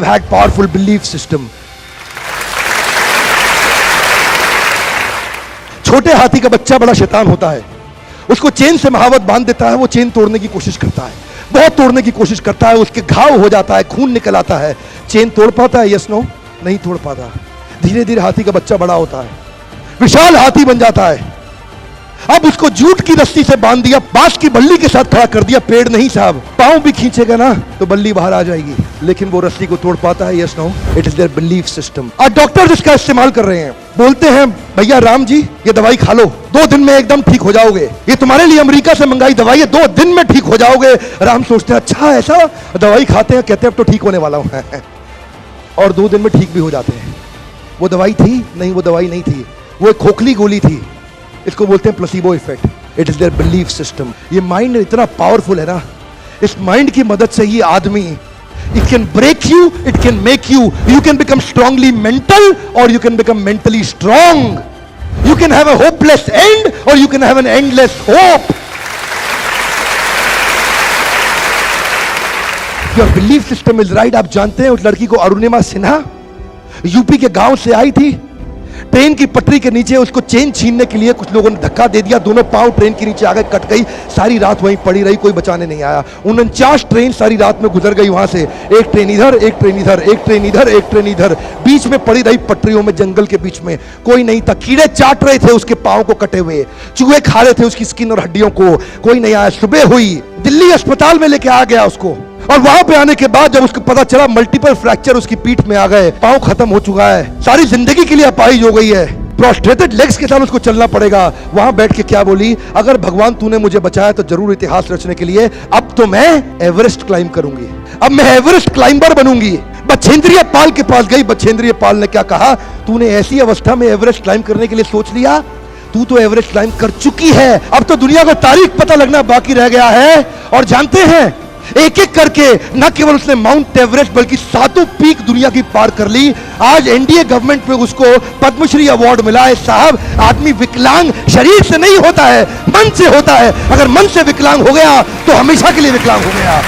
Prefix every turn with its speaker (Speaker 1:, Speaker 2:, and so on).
Speaker 1: had powerful belief system. छोटे हाथी का बच्चा बड़ा शैतान होता है, उसको चेन से महावत बांध देता है, वो चेन तोड़ने की कोशिश करता है, बहुत तोड़ने की कोशिश करता है, उसके घाव हो जाता है, खून निकल आता है। चेन तोड़ पाता है? Yes no? नहीं तोड़ पाता। धीरे धीरे हाथी का बच्चा बड़ा होता है, विशाल हाथी बन जाता है। अब उसको जूट की रस्सी से बांध दिया, बांस की बल्ली के साथ खड़ा कर दिया। पेड़ नहीं साहब, पांव भी खींचेगा ना तो बल्ली बाहर आ जाएगी, लेकिन वो रस्सी को तोड़ पाता है? Yes no? It is their belief system. आज डॉक्टर इसका इस्तेमाल कर रहे हैं, बोलते हैं भैया राम जी ये दवाई खा लो, 2 दिन में एकदम ठीक हो जाओगे, ये तुम्हारे लिए अमेरिका से मंगाई दवाई है, 2 दिन में ठीक हो जाओगे। राम सोचते हैं अच्छा ऐसा, दवाई खाते हैं, कहते हैं अब तो ठीक होने वाला हूं और 2 दिन में ठीक भी हो जाते हैं। वो दवाई थी? नहीं, वो दवाई नहीं थी, वो एक खोखली गोली थी। इसको बोलते हैं placebo effect. It is their belief system. ये माइंड इतना पावरफुल है ना, इस माइंड की मदद से ये आदमी, it can break you, it can make you, you can become strongly mental और you can become mentally strong. You can have a hopeless end और you can have an endless hope. Your belief system is right. आप जानते हैं उस लड़की को Arunima Sinha UP के गांव से आई थी, ट्रेन की पटरी के नीचे उसको चेन छीनने के लिए कुछ लोगों ने धक्का दे दिया, दोनों पांव ट्रेन के नीचे आ गए, कट गई, सारी रात वहीं पड़ी रही, कोई बचाने नहीं आया। 49 ट्रेन सारी रात में गुजर गई वहां से, एक ट्रेन इधर, एक ट्रेन इधर, एक ट्रेन इधर, एक ट्रेन इधर, बीच में पड़ी रही पटरियों में, जंगल के बीच में, कोई नहीं था। कीड़े चाट रहे थे उसके पांव को कटे हुए, चूहे खा रहे थे उसकी स्किन और हड्डियों को, कोई नहीं आया। सुबह हुई, दिल्ली अस्पताल में लेके आ गया उसको, और वहां पे आने के बाद जब उसको पता चला मल्टीपल फ्रैक्चर उसकी पीठ में आ गए, पांव खत्म हो चुका है, सारी जिंदगी के लिए अपाहिज हो गई है, प्रोस्ट्रेटेड लेग्स के साथ उसको चलना पड़ेगा। वहां बैठ के क्या बोली? अगर भगवान तूने मुझे बचाया तो जरूर इतिहास रचने के लिए, अब तो मैं एवरेस्ट क्लाइम करूंगी, अब मैं एवरेस्ट क्लाइंबर बनूंगी। बछेंद्रिय पाल के पास गई, बछेंद्रिय पाल ने क्या कहा? तूने ऐसी अवस्था में एवरेस्ट क्लाइम करने के लिए सोच लिया, तू तो एवरेस्ट क्लाइम कर चुकी है, अब तो दुनिया को तारीख पता लगना बाकी रह गया है। और जानते हैं एक एक करके न केवल उसने माउंट एवरेस्ट बल्कि 7 पीक दुनिया की पार कर ली। आज एनडीए गवर्नमेंट में उसको पद्मश्री अवार्ड मिला है। साहब, आदमी विकलांग शरीर से नहीं होता है, मन से होता है। अगर मन से विकलांग हो गया तो हमेशा के लिए विकलांग हो गया।